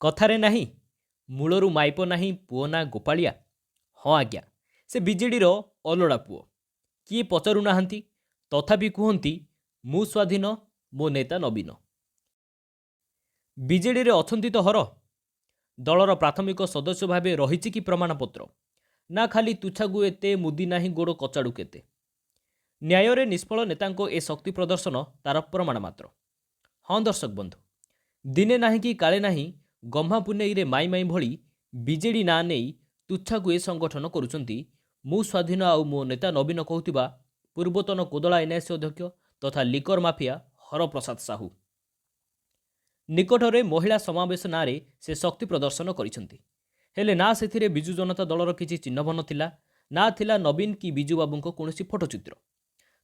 କଥାରେ ନାହିଁ ମୂଳରୁ ମାଇପ ନାହିଁ ପୁଅ ନା ଗୋପାଳିଆ। ହଁ ଆଜ୍ଞା, ସେ ବିଜେଡ଼ିର ଅଲୋଡ଼ା ପୁଅ। କିଏ ପଚାରୁନାହାନ୍ତି, ତଥାପି କୁହନ୍ତି ମୁଁ ସ୍ୱାଧୀନ, ମୋ ନେତା ନବୀନ। ବିଜେଡ଼ିରେ ଅଛନ୍ତି ତ ହର। ଦଳର ପ୍ରାଥମିକ ସଦସ୍ୟ ଭାବେ ରହିଛି କି ପ୍ରମାଣପତ୍ର? ନା ଖାଲି ତୁଚ୍ଛାକୁ ଏତେ ମୁଦି ନାହିଁ ଗୋଡ଼ କଚାଡ଼ୁ କେତେ। ନ୍ୟାୟରେ ନିଷ୍ଫଳ ନେତାଙ୍କ ଏ ଶକ୍ତି ପ୍ରଦର୍ଶନ ତାର ପ୍ରମାଣ ମାତ୍ର। ହଁ ଦର୍ଶକ ବନ୍ଧୁ, ଦିନେ ନାହିଁ କି କାଳେ ନାହିଁ ଗହ୍ମା ପୁନେଇରେ ମାଇ ମାଇ ଭଳି ବିଜେଡ଼ି ନାଁ ନେଇ ତୁଚ୍ଛାକୁ ଏ ସଂଗଠନ କରୁଛନ୍ତି ମୁଁ ସ୍ୱାଧୀନ ଆଉ ମୋ ନେତା ନବୀନ କହୁଥିବା ପୂର୍ବତନ କୋଦଳା ଏନ୍ଆଇସି ଅଧ୍ୟକ୍ଷ ତଥା ଲିକର ମାଫିଆ ହରପ୍ରସାଦ ସାହୁ। ନିକଟରେ ମହିଳା ସମାବେଶ ନାଁରେ ସେ ଶକ୍ତି ପ୍ରଦର୍ଶନ କରିଛନ୍ତି। ହେଲେ ନା ସେଥିରେ ବିଜୁ ଜନତା ଦଳର କିଛି ଚିହ୍ନବର୍ଣ୍ଣ ଥିଲା, ନା ଥିଲା ନବୀନ କି ବିଜୁ ବାବୁଙ୍କ କୌଣସି ଫଟୋଚିତ୍ର।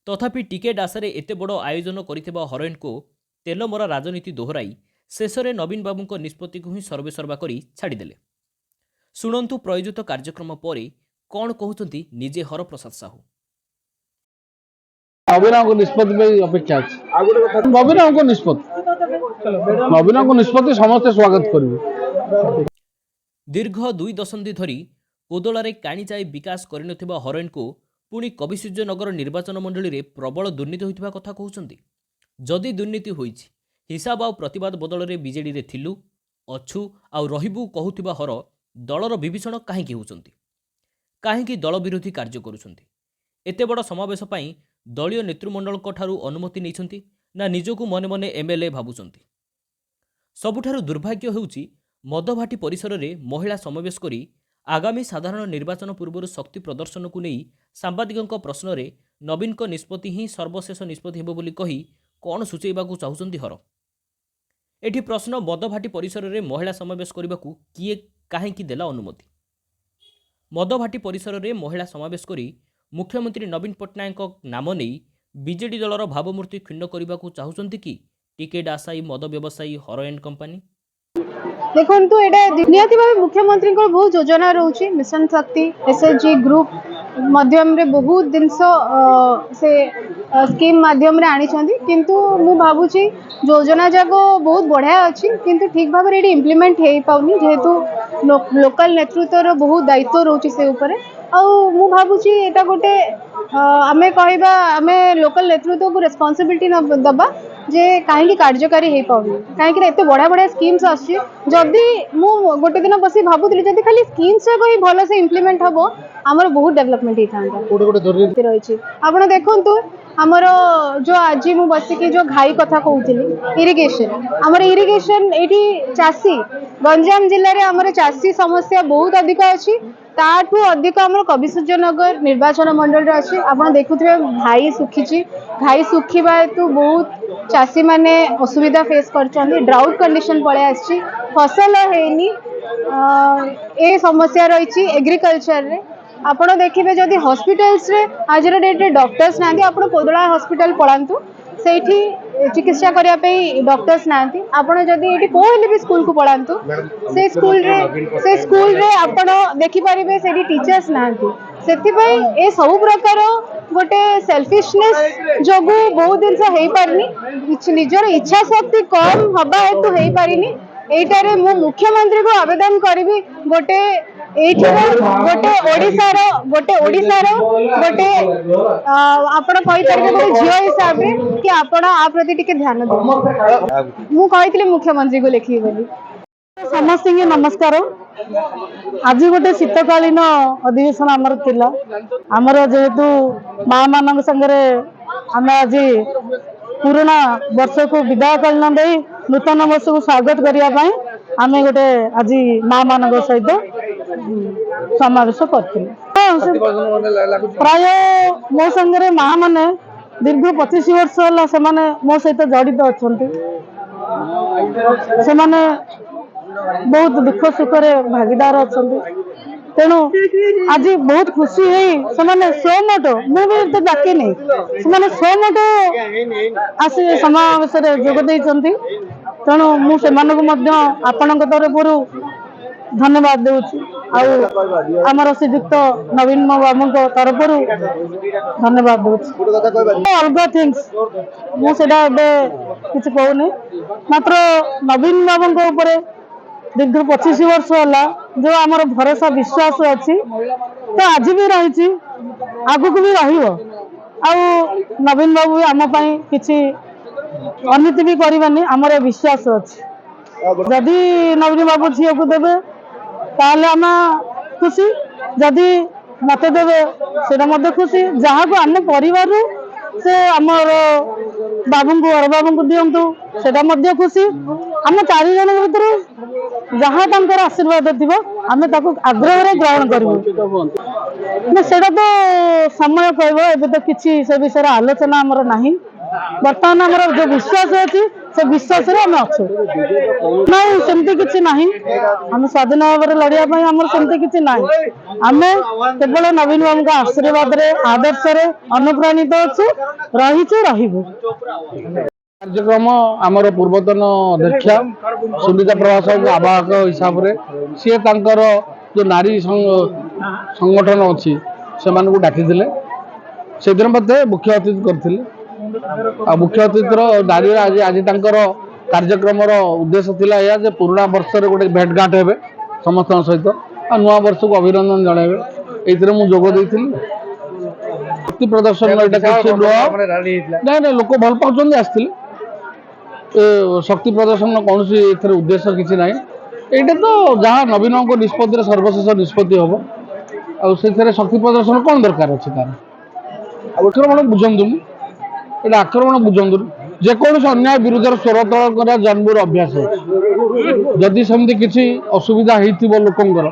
ତଥାପି ଟିକେଟ୍ ଆଶାରେ ଏତେ ବଡ଼ ଆୟୋଜନ କରିଥିବା ହରୋଇନ୍କୁ ତେଲମରା ରାଜନୀତି ଦୋହରାଇ ଶେଷରେ ନବୀନ ବାବୁଙ୍କ ନିଷ୍ପତ୍ତିକୁ ହିଁ ସର୍ବେସର୍ବା କରି ଛାଡ଼ିଦେଲେ। ଶୁଣନ୍ତୁ ପ୍ରୟୋଜିତ କାର୍ଯ୍ୟକ୍ରମ ପରେ କ'ଣ କହୁଛନ୍ତି ନିଜେ ହରପ୍ରସାଦ ସାହୁ। ନବୀନଙ୍କ ନିଷ୍ପତ୍ତି ପାଇଁ ଅପେକ୍ଷା ଅଛି। ନବୀନଙ୍କ ନିଷ୍ପତ୍ତି ସମସ୍ତେ ସ୍ୱାଗତ କରିବେ। ଦୀର୍ଘ 2 ଦଶନ୍ଧି ଧରି କୋଦଳାରେ କାଣିଚାଏ ବିକାଶ କରିନଥିବା ହରୋଇନ୍କୁ ପୁଣି କବିସୂର୍ଯ୍ୟନଗର ନିର୍ବାଚନ ମଣ୍ଡଳୀରେ ପ୍ରବଳ ଦୁର୍ନୀତି ହୋଇଥିବା କଥା କହୁଛନ୍ତି। ଯଦି ଦୁର୍ନୀତି ହୋଇଛି, ହିସାବ ଆଉ ପ୍ରତିବାଦ ବଦଳରେ ବିଜେଡ଼ିରେ ଥିଲୁ, ଅଛୁ ଆଉ ରହିବୁ କହୁଥିବା ହର ଦଳର ବିଭୀଷଣ କାହିଁକି ହେଉଛନ୍ତି? କାହିଁକି ଦଳ ବିରୋଧୀ କାର୍ଯ୍ୟ କରୁଛନ୍ତି? ଏତେ ବଡ଼ ସମାବେଶ ପାଇଁ ଦଳୀୟ ନେତୃମଣ୍ଡଳଙ୍କ ଠାରୁ ଅନୁମତି ନେଇଛନ୍ତି ନା ନିଜକୁ ମନେ ମନେ ଏମ୍ଏଲ୍ଏ ଭାବୁଛନ୍ତି? ସବୁଠାରୁ ଦୁର୍ଭାଗ୍ୟ ହେଉଛି ମଦଭାଟି ପରିସରରେ ମହିଳା ସମାବେଶ କରି ଆଗାମୀ ସାଧାରଣ ନିର୍ବାଚନ ପୂର୍ବରୁ ଶକ୍ତି ପ୍ରଦର୍ଶନକୁ ନେଇ ସାମ୍ବାଦିକଙ୍କ ପ୍ରଶ୍ନରେ ନବୀନଙ୍କ ନିଷ୍ପତ୍ତି ହିଁ ସର୍ବଶେଷ ନିଷ୍ପତ୍ତି ହେବ ବୋଲି କହି କ'ଣ ସୂଚାଇବାକୁ ଚାହୁଁଛନ୍ତି ହର? ଏଠି ପ୍ରଶ୍ନ, ମଦଭାଟି ପରିସରରେ ମହିଳା ସମାବେଶ କରିବାକୁ କିଏ କାହିଁକି ଦେଲା ଅନୁମତି? ମଦଭାଟି ପରିସରରେ ମହିଳା ସମାବେଶ କରି ମୁଖ୍ୟମନ୍ତ୍ରୀ ନବୀନ ପଟ୍ଟନାୟକଙ୍କ ନାମ ନେଇ ବିଜେଡ଼ି ଦଳର ଭାବମୂର୍ତ୍ତି କ୍ଷୁଣ୍ଣ କରିବାକୁ ଚାହୁଁଛନ୍ତି କି ଟିକେଟ୍ ଆଶାୟୀ ମଦ ବ୍ୟବସାୟୀ ହର ଏଣ୍ଡ କମ୍ପାନୀ? देखु ये निहती भाव मुख्यमंत्री बहुत योजना रोचे मिशन शक्ति एसएचजी ग्रुप मध्यम रे बहुत जिनस से स्कीम माध्यम रे आनी किंतु मु भावुची योजना जाक बहुत बढ़िया अच्छी किंतु ठीक भाव ये इम्प्लीमेंट हो पाउनी जेहेतु लोकल नेतृत्वर बहुत दायित्व रोचे से ऊपर मु भावुची एटा गोटे आमे कहबा आमे लोकल नेतृत्व को रेस्पॉन्सिबिलिटी न दबा जे कहीं कार्यकारी हो पाऊनी कहीं एत बढ़िया बढ़िया स्कीम्स आदि मु गोटे दिन बस भावुली जब खाली स्कीम्स ही भल से इम्प्लीमेंट हम आमर बहुत डेवलपमेंट होता रही। आप देखु आमर जो आज मु बसिकी जो घाई कथा कहूली इरिगेशन आमर इरिगेशन ये चाषी गंजाम जिले में आमर चाषी समस्या बहुत अधिक अच्छी ताठू अधिक आम कविसूर्यनगर निर्वाचन मंडल अच्छी आप देखुए घाई सुखी घाई सुखा हेतु बहुत चाषी माने असुविधा फेस कर ड्राउट कंडीशन पड़े आसी फसल है ए समस्या रही एग्रीकल्चर रे आपण देखिए जदि हॉस्पिटल्स रे आज डेट रे डॉक्टर्स ना आप कोदड़ा हॉस्पिटल पलांतु से चिकित्सा करने डॉक्टर्स ना आपड़ जदि ये कोई भी स्कूल को पढ़ातु से स्कूल रे आपण देखिपारे से टीचर्स ना से सब प्रकार गोटे सेल्फिशनेस जो बहुत जिन पारनी निजर इच्छा शक्ति कम हवा हेतु हो पारिनी एटारे मु मुख्यमंत्री को आवेदन करी गोटे ओडिशार गोटे आपण गोटे झील हिसाब से कि आपण आ प्रति टिके ध्यान दे मु कही मुख्यमंत्री को लिखी बोली। समस्त नमस्कार। आज गोटे शीतकालीन अधिवेशन आमर थिला आमर जेहेतु माँ मान संगे आम आज पुराना वर्ष को विदाय कालीन दे नूतन वर्ष को स्वागत करने आम गोटे आज माँ मान सहित समावेश कर प्राय मो संगे माँ मैंने दीर्घ 25 वर्ष है से मो सहित जड़ित अच्छा से बहुत दुख सुख भागीदार अच्छा तेणु आज बहुत खुशी है सोमोटो मुझे तो डाक नहीं से सोमोटो आसी समावेश जोगद तेणु मुझे आपण तरफ धन्यवाद दूची आमर श्रीजुक्त नवीन बाबू तरफ धन्यवाद दूची अलग थिंग्स मुझे किसी कहूनी मात्र नवीन बाबू दीर्घ 25 वर्ष है जो आमर भरोसा विश्वास अच्छी तो आज भी रही आगु भी नवीन बाबू आम किसी अनीति भी करवानी आमर विश्वास अच्छी जदि नवीन बाबू झील को देवे ताले आम खुशी जदि मत देवे से खुशी जहाँ को आम परिवार से आमर बाबू को बड़ बाबू को दिंतु से खुशी आम 4 जन भर जहाँ तंकर आशीर्वाद थी आम आग्रह ग्रहण करूँ से तो समय कह एबे तो किसी से विषय आलोचना आमर नहीं बर्तमान आमर जो विश्वास अच्छी से विश्वास आम अच्छे नहीं सेमती किसी ना आम स्वाधीन भाव में लड़ाई आमर सेमती किसी ना आम केवल नवीन बाबू का आशीर्वाद आदर्श अनुप्राणित अच्छु रहीबू कार्यक्रम आमर पूर्वतन अध्यक्षा सुनीता प्रभा साहू आवाहक हिसाब से सी तांकर जो नारी संगठन अच्छी से डाकी से दिन मत मुख्य अतिथि करते मुख्य अतिथि नारी आज आज कार्यक्रम उद्देश्य थिला या जे पुराना वर्ष रे गोटे भेटघाट हेबे समस्त सहित आ नुआ वर्ष को अभिनंदन जणाइबे एथिरे मु जोग देइथिली शक्ति प्रदर्शन एटा किछि नहीं नहीं लोक भल पाउछन आस्थिले शक्ति प्रदर्शन कौन सी एथिरे उद्देश्य किछि नाही एटा तो जहाँ नवीन को निष्पत्ति सर्वशेष निष्पत्ति हम आथिरे शक्ति प्रदर्शन कौन दरकार अच्छे तार आक्रमण बुझंतु एटा आक्रमण बुझंतु जेकोसी अन्याय विरुद्ध स्वर तल कर जन्मर अभ्यास जदि सेमती किसी असुविधा होती लोकंर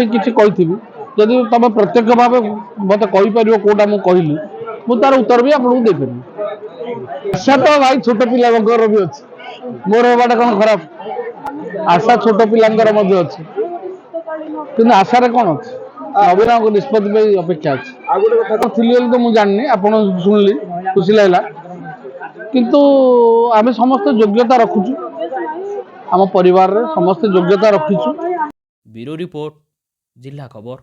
किसी कही जदि तुम प्रत्यक्ष भाव मत कहीपर कौटा मुझे कहली मुझे तार उत्तर भी आपको देपारी आशा तो भाई छोट पिला भी अच्छे मोर हवाटा कौन खराब आशा छोट पिलांकर अच्छे कि आशार कौन अच्छे नवीन को निष्पत्ति अपेक्षा अच्छी तो मुझे जाननी आप शुणिली खुशी लगला किंतु आमे समस्त योग्यता रखुचु आम परिवार रे समस्त योग्यता रखिचु। ब्यूरो रिपोर्ट जिला खबर।